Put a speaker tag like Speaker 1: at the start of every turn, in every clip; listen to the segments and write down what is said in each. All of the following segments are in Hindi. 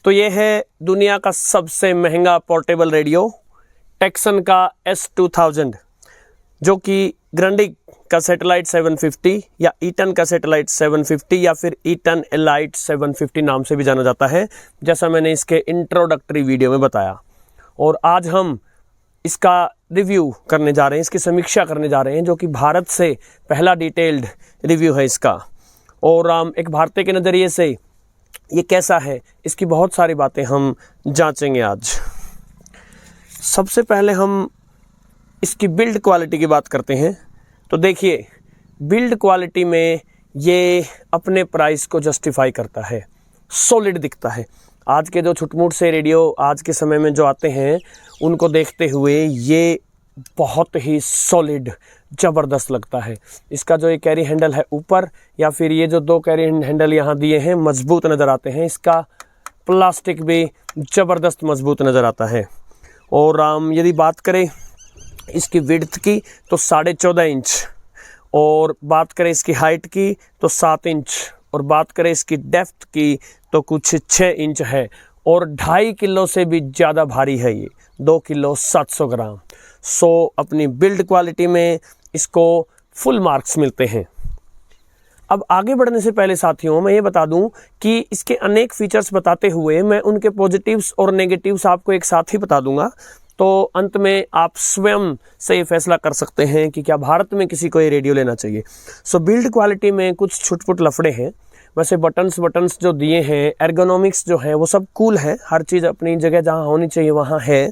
Speaker 1: तो ये है दुनिया का सबसे महंगा पोर्टेबल रेडियो टेक्सन का S2000, जो कि ग्रंडिक का सैटेलाइट 750 या ईटन का सैटेलाइट 750 या फिर ईटन एलाइट 750 नाम से भी जाना जाता है, जैसा मैंने इसके इंट्रोडक्टरी वीडियो में बताया। और आज हम इसका रिव्यू करने जा रहे हैं, इसकी समीक्षा करने जा रहे हैं, जो कि भारत से पहला डिटेल्ड रिव्यू है इसका। और एक भारतीय के नज़रिए से ये कैसा है, इसकी बहुत सारी बातें हम जांचेंगे आज। सबसे पहले हम इसकी बिल्ड क्वालिटी की बात करते हैं। तो देखिए, बिल्ड क्वालिटी में ये अपने प्राइस को जस्टिफाई करता है, सॉलिड दिखता है। आज के जो छुटमुट से रेडियो आज के समय में जो आते हैं, उनको देखते हुए ये बहुत ही सॉलिड ज़बरदस्त लगता है। इसका जो ये कैरी हैंडल है ऊपर, या फिर ये जो दो कैरी हैंडल यहाँ दिए हैं, मजबूत नज़र आते हैं। इसका प्लास्टिक भी ज़बरदस्त मजबूत नज़र आता है। और यदि बात करें इसकी विड्थ की तो 14.5 इंच, और बात करें इसकी हाइट की तो 7 इंच, और बात करें इसकी डेप्थ की तो कुछ 6 इंच है। और 2.5 किलो से भी ज़्यादा भारी है ये, 2 किलो 700 ग्राम। सो अपनी बिल्ड क्वालिटी में इसको फुल मार्क्स मिलते हैं। अब आगे बढ़ने से पहले साथियों, मैं ये बता दूं कि इसके अनेक फीचर्स बताते हुए मैं उनके पॉजिटिव्स और नेगेटिव्स आपको एक साथ ही बता दूंगा। तो अंत में आप स्वयं से ये फैसला कर सकते हैं कि क्या भारत में किसी को ये रेडियो लेना चाहिए। सो बिल्ड क्वालिटी में कुछ छुटपुट लफड़े हैं। वैसे बटन्स जो दिए हैं, एर्गोनॉमिक्स जो है वो सब कूल है, हर चीज़ अपनी जगह जहाँ होनी चाहिए वहाँ है।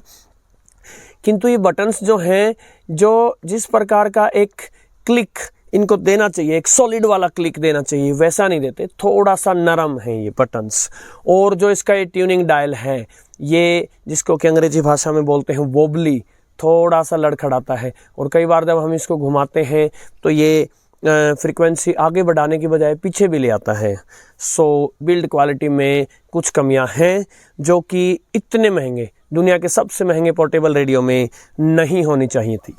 Speaker 1: किंतु ये बटन्स जो हैं, जो जिस प्रकार का एक क्लिक इनको देना चाहिए, एक सॉलिड वाला क्लिक देना चाहिए, वैसा नहीं देते। थोड़ा सा नरम है ये बटन्स। और जो इसका ये ट्यूनिंग डायल है, ये जिसको कि अंग्रेजी भाषा में बोलते हैं वोबली, थोड़ा सा लड़खड़ाता है। और कई बार जब हम इसको घुमाते हैं तो ये फ्रीक्वेंसी आगे बढ़ाने की बजाय पीछे भी ले आता है। सो बिल्ड क्वालिटी में कुछ कमियां हैं, जो कि इतने महंगे, दुनिया के सबसे महंगे पोर्टेबल रेडियो में नहीं होनी चाहिए थी।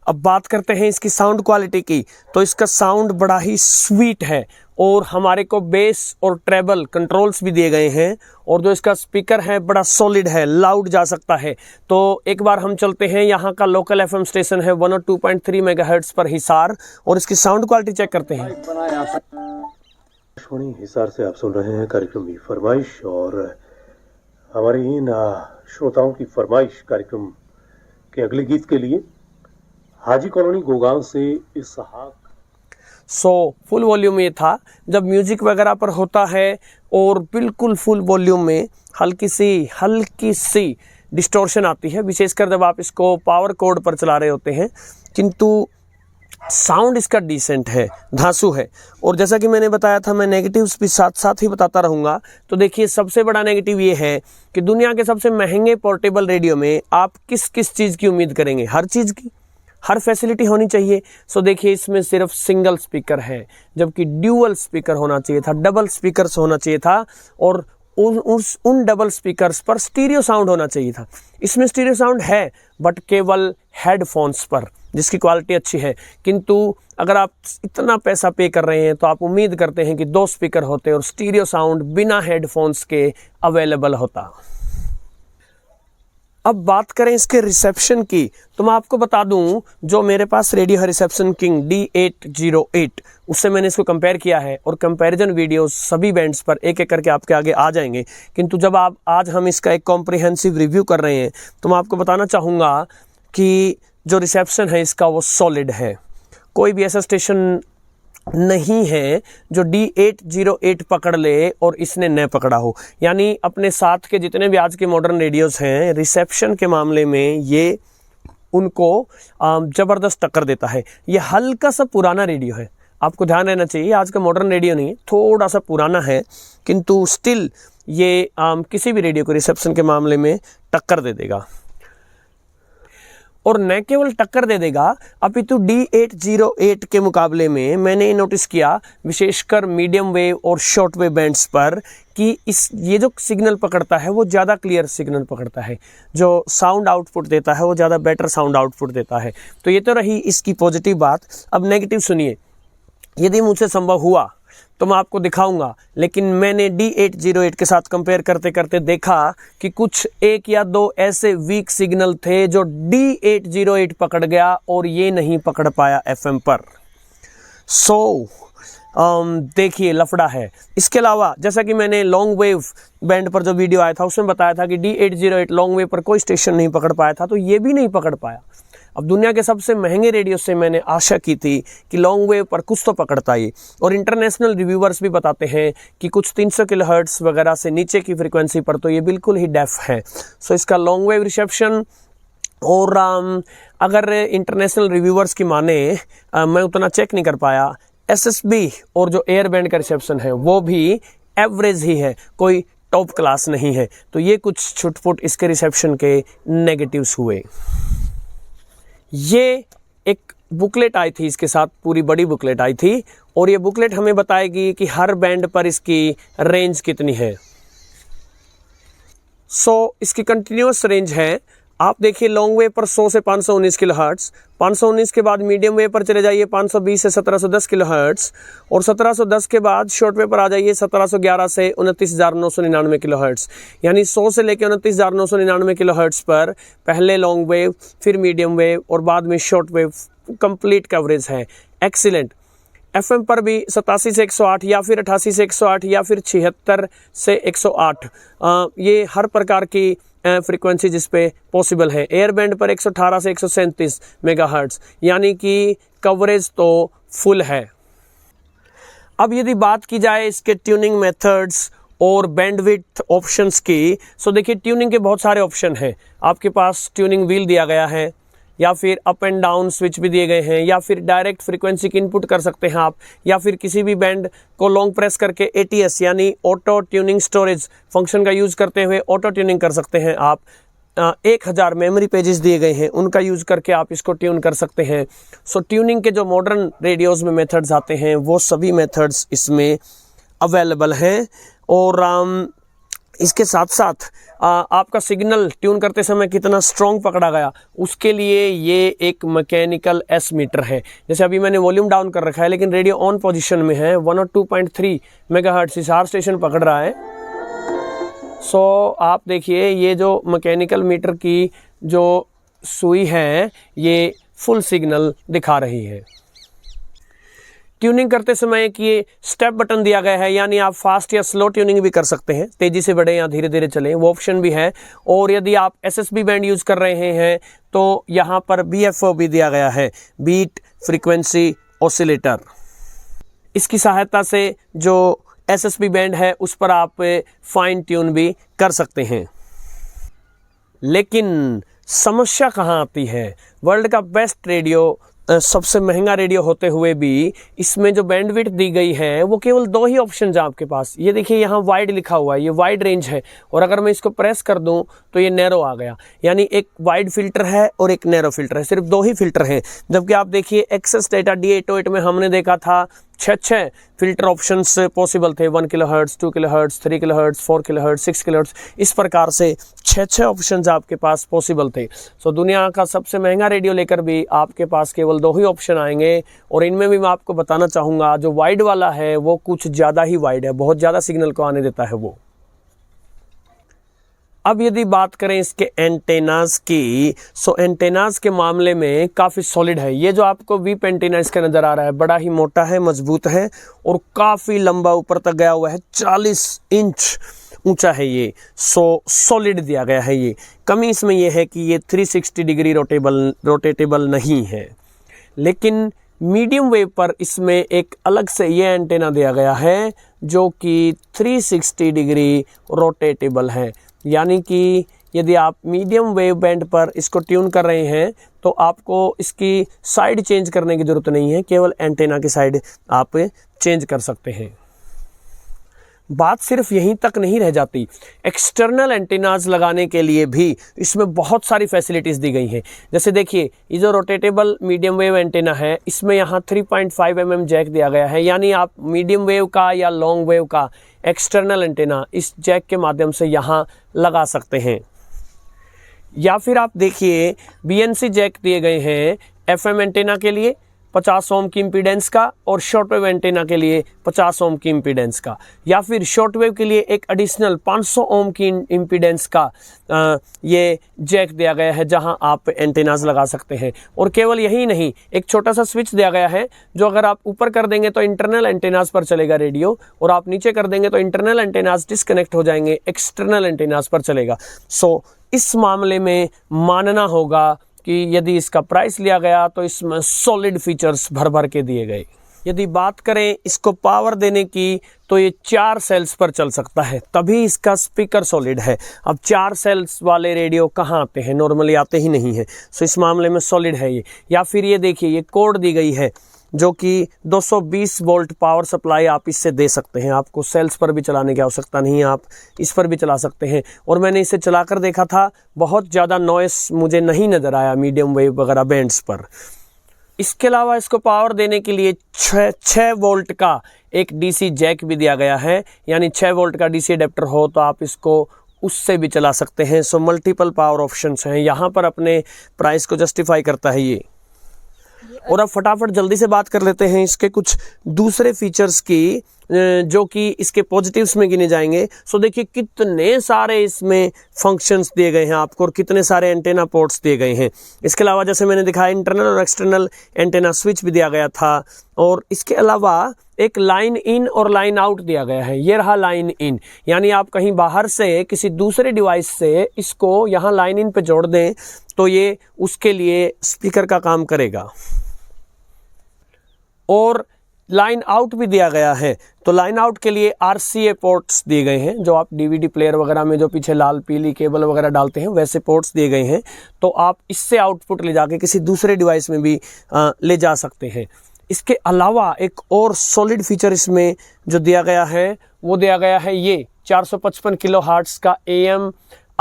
Speaker 1: अब बात करते हैं इसकी साउंड क्वालिटी की। तो इसका साउंड बड़ा ही स्वीट है, और हमारे को बेस और ट्रेबल कंट्रोल्स भी दिए गए हैं। और जो इसका स्पीकर है बड़ा सॉलिड है, लाउड जा सकता है। तो एक बार हम चलते हैं, यहाँ का लोकल FM स्टेशन है 102.3 मेगाहर्ट्ज पर हिसार, और इसकी साउंड क्वालिटी चेक करते हैं।
Speaker 2: हिसार से आप सुन रहे हैं कार्यक्रम की फरमाइश, और हमारे इन श्रोताओं की फरमाइश कार्यक्रम के अगले गीत के लिए हाजी कॉलोनी गोगांव से इसहाक।
Speaker 1: सो फुल वॉल्यूम में था। जब म्यूजिक वगैरह पर होता है और बिल्कुल फुल वॉल्यूम में हल्की सी डिस्टॉर्शन आती है, विशेषकर जब आप इसको पावर कोड पर चला रहे होते हैं। किंतु साउंड इसका डिसेंट है, धांसू है। और जैसा कि मैंने बताया था, मैं नेगेटिव्स भी साथ साथ ही बताता रहूँगा। तो देखिए, सबसे बड़ा नेगेटिव ये है कि दुनिया के सबसे महंगे पोर्टेबल रेडियो में आप किस चीज़ की उम्मीद करेंगे? हर चीज़ की, हर फैसिलिटी होनी चाहिए। सो देखिए, इसमें सिर्फ सिंगल स्पीकर है, जबकि ड्यूअल स्पीकर होना चाहिए था, डबल स्पीकर्स होना चाहिए था। और उन डबल स्पीकर्स पर स्टीरियो साउंड होना चाहिए था। इसमें स्टीरियो साउंड है, बट केवल हेडफोन्स पर, जिसकी क्वालिटी अच्छी है। किंतु अगर आप इतना पैसा पे कर रहे हैं तो आप उम्मीद करते हैं कि 2 स्पीकर होते और स्टीरियो साउंड बिना हेडफोन्स के अवेलेबल होता। अब बात करें इसके रिसेप्शन की, तो मैं आपको बता दूं, जो मेरे पास रेडियो है रिसेप्शन किंग D808, उससे मैंने इसको कंपेयर किया है। और कंपैरिजन वीडियोस सभी बैंड्स पर एक एक करके आपके आगे आ जाएंगे। किंतु जब आज हम इसका एक कॉम्प्रिहेंसिव रिव्यू कर रहे हैं, तो मैं आपको बताना चाहूँगा कि जो रिसेप्शन है इसका वो सॉलिड है। कोई भी ऐसा स्टेशन नहीं है जो D808 पकड़ ले और इसने न पकड़ा हो। यानी अपने साथ के जितने भी आज के मॉडर्न रेडियोस हैं, रिसेप्शन के मामले में ये उनको ज़बरदस्त टक्कर देता है। ये हल्का सा पुराना रेडियो है, आपको ध्यान रहना चाहिए। आज का मॉडर्न रेडियो नहीं है, थोड़ा सा पुराना है, किंतु स्टिल ये किसी भी रेडियो को रिसेप्शन के मामले में टक्कर दे देगा। और न केवल टक्कर दे देगा, अपितु D808 के मुकाबले में मैंने नोटिस किया, विशेषकर मीडियम वेव और शॉर्ट वेव बैंड्स पर, कि ये जो सिग्नल पकड़ता है वो ज़्यादा क्लियर सिग्नल पकड़ता है, जो साउंड आउटपुट देता है वो ज़्यादा बेटर साउंड आउटपुट देता है। तो ये तो रही इसकी पॉजिटिव बात। अब नेगेटिव सुनिए। यदि मुझसे संभव हुआ तो मैं आपको दिखाऊंगा, लेकिन मैंने D808 के साथ कंपेयर करते करते देखा कि कुछ एक या दो ऐसे वीक सिग्नल थे जो D808 पकड़ गया और ये नहीं पकड़ पाया FM पर। देखिए लफड़ा है। इसके अलावा जैसा कि मैंने लॉन्ग वेव बैंड पर जो वीडियो आया था उसमें बताया था कि D808 लॉन्ग वेव पर कोई स्टेशन नहीं पकड़ पाया था, तो ये भी नहीं पकड़ पाया। अब दुनिया के सबसे महंगे रेडियो से मैंने आशा की थी कि लॉन्ग वेव पर कुछ तो पकड़ता ही, और इंटरनेशनल रिव्यूअर्स भी बताते हैं कि कुछ 300 किलोहर्ट्ज़ वगैरह से नीचे की फ्रीक्वेंसी पर तो ये बिल्कुल ही डेफ है। सो इसका लॉन्ग वेव रिसेप्शन, और अगर इंटरनेशनल रिव्यूअर्स की माने, मैं उतना चेक नहीं कर पाया, SSB और जो एयर बैंड का रिसेप्शन है वो भी एवरेज ही है, कोई टॉप क्लास नहीं है। तो ये कुछ छुटपुट इसके रिसेप्शन के नेगेटिव्स हुए। ये एक बुकलेट आई थी इसके साथ, पूरी बड़ी बुकलेट आई थी, और ये बुकलेट हमें बताएगी कि हर बैंड पर इसकी रेंज कितनी है। इसकी कंटिन्यूअस रेंज है, आप देखिए लॉन्ग वेव पर 100 से 519 किलोहर्ट्ज़, 519 के बाद मीडियम वेव पर चले जाइए 520 से 1710 किलोहर्ट्ज़, और 1710 के बाद शॉर्ट वेव पर आ जाइए 1711 से 29,999 किलोहर्ट्ज़। यानी 100 से लेकर 29,999 किलोहर्ट्ज़ पर पहले लॉन्ग वेव, फिर मीडियम वेव और बाद में शॉर्ट वेव कंप्लीट कवरेज है। एक्सीलेंट। FM पर भी 87 से 108 या फिर 88 से 108 या फिर 76 से 108, ये हर प्रकार की फ्रीक्वेंसी जिस पे पॉसिबल है। एयर बैंड पर 118 से 137 मेगाहर्ट्ज़, यानी कि कवरेज तो फुल है। अब यदि बात की जाए इसके ट्यूनिंग मेथड्स और बैंडविड्थ ऑप्शंस की, सो देखिए ट्यूनिंग के बहुत सारे ऑप्शन हैं। आपके पास ट्यूनिंग व्हील दिया गया है, या फिर अप एंड डाउन स्विच भी दिए गए हैं, या फिर डायरेक्ट फ्रीक्वेंसी की इनपुट कर सकते हैं आप, या फिर किसी भी बैंड को लॉन्ग प्रेस करके ATS यानी ऑटो ट्यूनिंग स्टोरेज फंक्शन का यूज़ करते हुए ऑटो ट्यूनिंग कर सकते हैं आप। 1000 मेमोरी पेजेस दिए गए हैं, उनका यूज़ करके आप इसको ट्यून कर सकते हैं। सो ट्यूनिंग के जो मॉडर्न रेडियोज़ में मेथड्स आते हैं वो सभी मेथड्स इसमें अवेलेबल हैं। और इसके साथ साथ आपका सिग्नल ट्यून करते समय कितना स्ट्रॉन्ग पकड़ा गया, उसके लिए ये एक मैकेनिकल एस मीटर है। जैसे अभी मैंने वॉल्यूम डाउन कर रखा है, लेकिन रेडियो ऑन पोजीशन में है, 102.3 मेगाहर्ट्ज़ हिसार स्टेशन पकड़ रहा है। आप देखिए ये जो मैकेनिकल मीटर की जो सुई है ये फुल सिग्नल दिखा रही है। ट्यूनिंग करते समय एक ये स्टेप बटन दिया गया है, यानी आप फास्ट या स्लो ट्यूनिंग भी कर सकते हैं, तेजी से बढ़े या धीरे धीरे चलें, वो ऑप्शन भी है। और यदि आप SSB बैंड यूज़ कर रहे हैं तो यहाँ पर BFO भी दिया गया है, बीट फ्रीक्वेंसी ऑसिलेटर। इसकी सहायता से जो SSB बैंड है उस पर आप फाइन ट्यून भी कर सकते हैं। लेकिन समस्या कहाँ आती है? वर्ल्ड का बेस्ट रेडियो, सबसे महंगा रेडियो होते हुए भी इसमें जो बैंडविड्थ दी गई है वो केवल 2 ही ऑप्शन है आपके पास। ये देखिए यहाँ वाइड लिखा हुआ है, ये वाइड रेंज है, और अगर मैं इसको प्रेस कर दूं तो ये नैरो आ गया, यानी एक वाइड फिल्टर है और एक नैरो फिल्टर है, सिर्फ 2 ही फिल्टर हैं। जबकि आप देखिए एक्सेस डेटा D808 में हमने देखा था 6 फिल्टर ऑप्शंस पॉसिबल थे, 1 kilohertz, 2 kilohertz, 3 kilohertz, 4 kilohertz, 6 kilohertz, इस प्रकार से 6 ऑप्शंस आपके पास पॉसिबल थे। दुनिया का सबसे महंगा रेडियो लेकर भी आपके पास केवल 2 ही ऑप्शन आएंगे, और इनमें भी मैं आपको बताना चाहूँगा जो वाइड वाला है वो कुछ ज़्यादा ही वाइड है, बहुत ज़्यादा सिग्नल को आने देता है वो। अब यदि बात करें इसके एंटेनास की, एंटेनास के मामले में काफ़ी सॉलिड है। ये जो आपको वीप एंटेना इसका नज़र आ रहा है, बड़ा ही मोटा है, मजबूत है और काफ़ी लंबा ऊपर तक गया हुआ है, 40 इंच ऊंचा है ये। सॉलिड दिया गया है ये। कमी इसमें यह है कि ये 360 डिग्री रोटेटेबल नहीं है। लेकिन मीडियम वेव पर इसमें एक अलग से ये एंटेना दिया गया है जो कि 360 डिग्री रोटेटेबल है, यानी कि यदि आप मीडियम वेव बैंड पर इसको ट्यून कर रहे हैं तो आपको इसकी साइड चेंज करने की ज़रूरत नहीं है, केवल एंटेना की साइड आप चेंज कर सकते हैं। बात सिर्फ यहीं तक नहीं रह जाती, एक्सटर्नल एंटेनाज लगाने के लिए भी इसमें बहुत सारी फैसिलिटीज़ दी गई हैं। जैसे देखिए ये जो रोटेटेबल मीडियम वेव एंटेना है, इसमें यहाँ 3.5 mm जैक दिया गया है, यानी आप मीडियम वेव का या लॉन्ग वेव का एक्सटर्नल एंटेना इस जैक के माध्यम से यहाँ लगा सकते हैं। या फिर आप देखिए BNC जैक दिए गए हैं FM एंटेना के लिए, 50 ओम की इम्पीडेंस का और शॉर्ट वेव एंटेना के लिए 50 ओम की इम्पीडेंस का, या फिर शॉर्ट वेव के लिए एक एडिशनल 500 ओम की इम्पीडेंस का ये जैक दिया गया है जहां आप एंटेनाज लगा सकते हैं। और केवल यही नहीं, एक छोटा सा स्विच दिया गया है जो अगर आप ऊपर कर देंगे तो इंटरनल एंटेनाज पर चलेगा रेडियो, और आप नीचे कर देंगे तो इंटरनल एंटेनाज डिस्कनेक्ट हो जाएंगे, एक्सटर्नल एंटेनाज पर चलेगा। सो इस मामले में मानना होगा कि यदि इसका प्राइस लिया गया तो इसमें सॉलिड फीचर्स भर भर के दिए गए। यदि बात करें इसको पावर देने की तो ये 4 सेल्स पर चल सकता है, तभी इसका स्पीकर सॉलिड है। अब 4 सेल्स वाले रेडियो कहाँ आते हैं, नॉर्मली आते ही नहीं है। सो इस मामले में सॉलिड है ये। या फिर ये देखिए, ये कोड दी गई है जो कि 220 वोल्ट पावर सप्लाई आप इससे दे सकते हैं। आपको सेल्स पर भी चलाने की आवश्यकता नहीं है, आप इस पर भी चला सकते हैं। और मैंने इसे चलाकर देखा था, बहुत ज़्यादा नॉइस मुझे नहीं नज़र आया मीडियम वेव वगैरह बैंड्स पर। इसके अलावा इसको पावर देने के लिए 6 वोल्ट का एक डीसी जैक भी दिया गया है, यानी 6 वोल्ट का डीसी अडेप्टर हो तो आप इसको उससे भी चला सकते हैं। सो मल्टीपल पावर ऑप्शंस हैं, यहाँ पर अपने प्राइस को जस्टिफाई करता है ये। और अब फटाफट जल्दी से बात कर लेते हैं इसके कुछ दूसरे फीचर्स की जो कि इसके पॉजिटिव्स में गिने जाएंगे। सो देखिए कितने सारे इसमें फंक्शंस दिए गए हैं आपको और कितने सारे एंटेना पोर्ट्स दिए गए हैं। इसके अलावा जैसे मैंने दिखाया, इंटरनल और एक्सटर्नल एंटेना स्विच भी दिया गया था, और इसके अलावा एक लाइन इन और लाइन आउट दिया गया है। ये रहा लाइन इन, यानी आप कहीं बाहर से किसी दूसरे डिवाइस से इसको यहाँ लाइन इन पे जोड़ दें तो ये उसके लिए स्पीकर का काम करेगा। और लाइन आउट भी दिया गया है, तो लाइन आउट के लिए RCA पोर्ट्स दिए गए हैं, जो आप DVD प्लेयर वगैरह में जो पीछे लाल पीली केबल वगैरह डालते हैं वैसे पोर्ट्स दिए गए हैं। तो आप इससे आउटपुट ले जाके किसी दूसरे डिवाइस में भी ले जा सकते हैं। इसके अलावा एक और सॉलिड फीचर इसमें जो दिया गया है वो दिया गया है ये 455 किलोहर्ट्ज़ का AM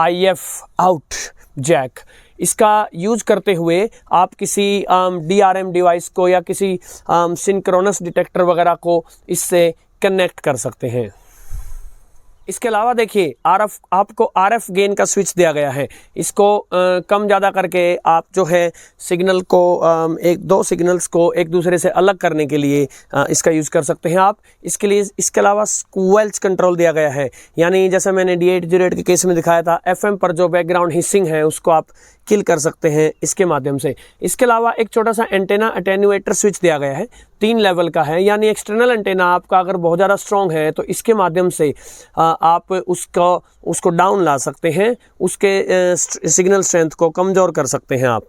Speaker 1: IF आउट जैक। इसका यूज करते हुए आप किसी DRM डिवाइस को या किसी सिंक्रोनस डिटेक्टर वगैरह को इससे कनेक्ट कर सकते हैं। इसके अलावा देखिए आपको RF गेन का स्विच दिया गया है। इसको कम ज़्यादा करके आप जो है सिग्नल को 1-2 सिग्नल्स को एक दूसरे से अलग करने के लिए इसका यूज़ कर सकते हैं आप। इसके लिए इसके अलावा स्क्वेल्च कंट्रोल दिया गया है, यानी जैसे मैंने D808 के केस में दिखाया था, FM पर जो बैकग्राउंड हिसिंग है उसको आप किल कर सकते हैं इसके माध्यम से। इसके अलावा एक छोटा सा एंटेना अटेन्यूएटर स्विच दिया गया है, 3 लेवल का है, यानी एक्सटर्नल एंटेना आपका अगर बहुत ज़्यादा स्ट्रॉन्ग है तो इसके माध्यम से आप उसको डाउन ला सकते हैं, उसके सिग्नल स्ट्रेंथ को कमज़ोर कर सकते हैं आप।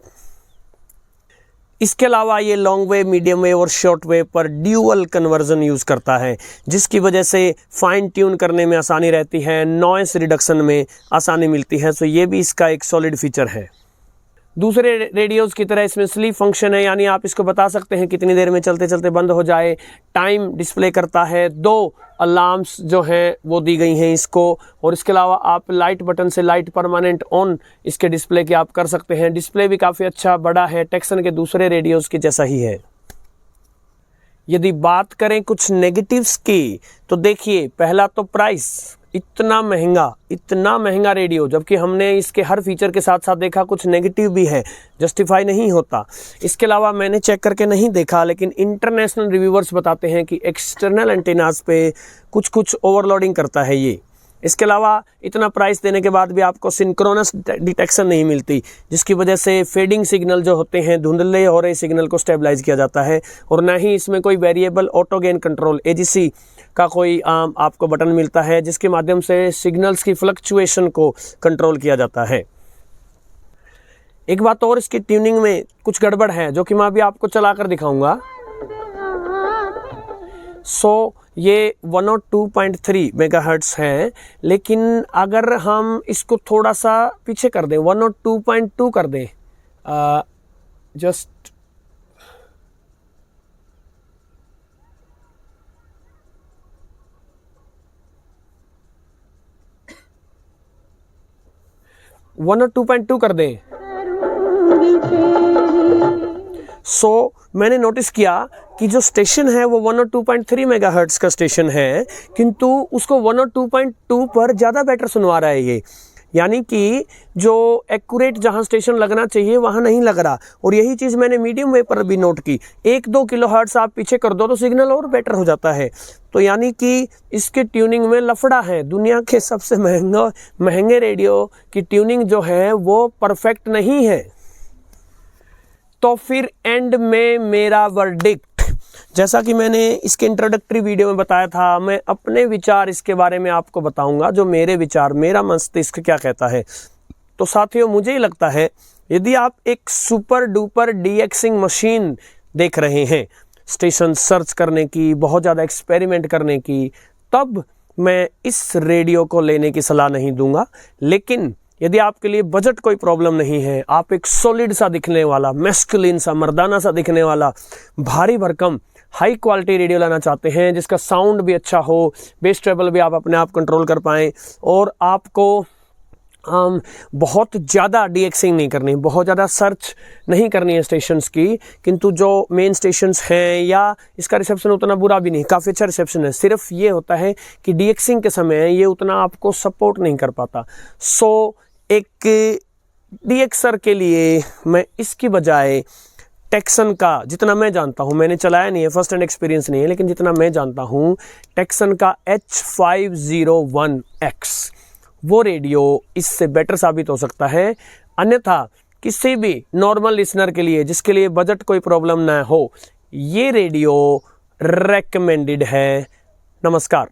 Speaker 1: इसके अलावा ये लॉन्ग वेव, मीडियम वेव और शॉर्ट वेव पर ड्यूअल कन्वर्जन यूज़ करता है, जिसकी वजह से फाइन ट्यून करने में आसानी रहती है, नॉइस रिडक्शन में आसानी मिलती है। सो ये भी इसका एक सॉलिड फीचर है। दूसरे रेडियोज़ की तरह इसमें स्लीप फंक्शन है, यानी आप इसको बता सकते हैं कितनी देर में चलते चलते बंद हो जाए। टाइम डिस्प्ले करता है, 2 अलार्म्स जो हैं वो दी गई हैं इसको। और इसके अलावा आप लाइट बटन से लाइट परमानेंट ऑन इसके डिस्प्ले के आप कर सकते हैं। डिस्प्ले भी काफ़ी अच्छा बड़ा है, टेक्सन के दूसरे रेडियोज़ के जैसा ही है। यदि बात करें कुछ नेगेटिव्स की तो देखिए, पहला तो प्राइस, इतना महंगा रेडियो, जबकि हमने इसके हर फीचर के साथ साथ देखा कुछ नेगेटिव भी है, जस्टिफाई नहीं होता। इसके अलावा मैंने चेक करके नहीं देखा, लेकिन इंटरनेशनल रिव्यूअर्स बताते हैं कि एक्सटर्नल एंटेनाज पे कुछ ओवरलोडिंग करता है ये। इसके अलावा इतना प्राइस देने के बाद भी आपको सिंक्रोनस डिटेक्शन नहीं मिलती, जिसकी वजह से फेडिंग सिग्नल जो होते हैं, धुंधले हो रहे सिग्नल को स्टेबलाइज किया जाता है। और न ही इसमें कोई variable auto gain control AGC का कोई आपको बटन मिलता है, जिसके माध्यम से सिग्नल्स की फ्लक्चुएशन को कंट्रोल किया जाता है। एक बात और, इसकी ट्यूनिंग में कुछ गड़बड़ है जो कि मैं अभी आपको चला कर दिखाऊंगा। सो ये 102.3 मेगाहर्ट्ज़ है, लेकिन अगर हम इसको थोड़ा सा पीछे कर दें, 102.2 कर दें, जस्ट 102.2 कर दें। सो मैंने नोटिस किया कि जो स्टेशन है वो 102.3 मेगाहर्ट्ज़ का स्टेशन है, किंतु उसको 102.2 पर ज़्यादा बेटर सुनवा रहा है ये। यानी कि जो एक्यूरेट जहां स्टेशन लगना चाहिए वहां नहीं लग रहा। और यही चीज़ मैंने मीडियम वेव पर भी नोट की, 1-2 किलोहर्ट्ज़ आप पीछे कर दो तो सिग्नल और बेटर हो जाता है। तो यानी कि इसके ट्यूनिंग में लफड़ा है। दुनिया के सबसे महंगे रेडियो की ट्यूनिंग जो है वो परफेक्ट नहीं है। तो फिर एंड में मेरा वर्डिक्ट, जैसा कि मैंने इसके इंट्रोडक्टरी वीडियो में बताया था, मैं अपने विचार इसके बारे में आपको बताऊंगा, जो मेरे विचार, मेरा मस्तिष्क क्या कहता है। तो साथियों, मुझे ही लगता है यदि आप एक सुपर डुपर डीएक्सिंग मशीन देख रहे हैं, स्टेशन सर्च करने की, बहुत ज़्यादा एक्सपेरिमेंट करने की, तब मैं इस रेडियो को लेने की सलाह नहीं दूंगा। लेकिन यदि आपके लिए बजट कोई प्रॉब्लम नहीं है, आप एक सॉलिड सा दिखने वाला, मैस्कुलिन सा, मर्दाना सा दिखने वाला, भारी भरकम हाई क्वालिटी रेडियो लाना चाहते हैं, जिसका साउंड भी अच्छा हो, बेस ट्रेबल भी आप अपने आप कंट्रोल कर पाएँ, और आपको बहुत ज़्यादा डीएक्सिंग नहीं करनी, बहुत ज़्यादा सर्च नहीं करनी है स्टेशंस की, किंतु जो मेन स्टेशंस हैं या इसका रिसेप्शन उतना बुरा भी नहीं, काफ़ी अच्छा रिसेप्शन है। सिर्फ ये होता है कि डीएक्सिंग के समय ये उतना आपको सपोर्ट नहीं कर पाता। सो एक डीएक्सर के लिए मैं इसकी बजाय टेक्सन का, जितना मैं जानता हूँ, मैंने चलाया नहीं है, फर्स्ट हैंड एक्सपीरियंस नहीं है, लेकिन जितना मैं जानता हूँ, टेक्सन का H501X वो रेडियो इससे बेटर साबित हो सकता है। अन्यथा किसी भी नॉर्मल लिसनर के लिए, जिसके लिए बजट कोई प्रॉब्लम ना हो, ये रेडियो रेकमेंडेड है। नमस्कार।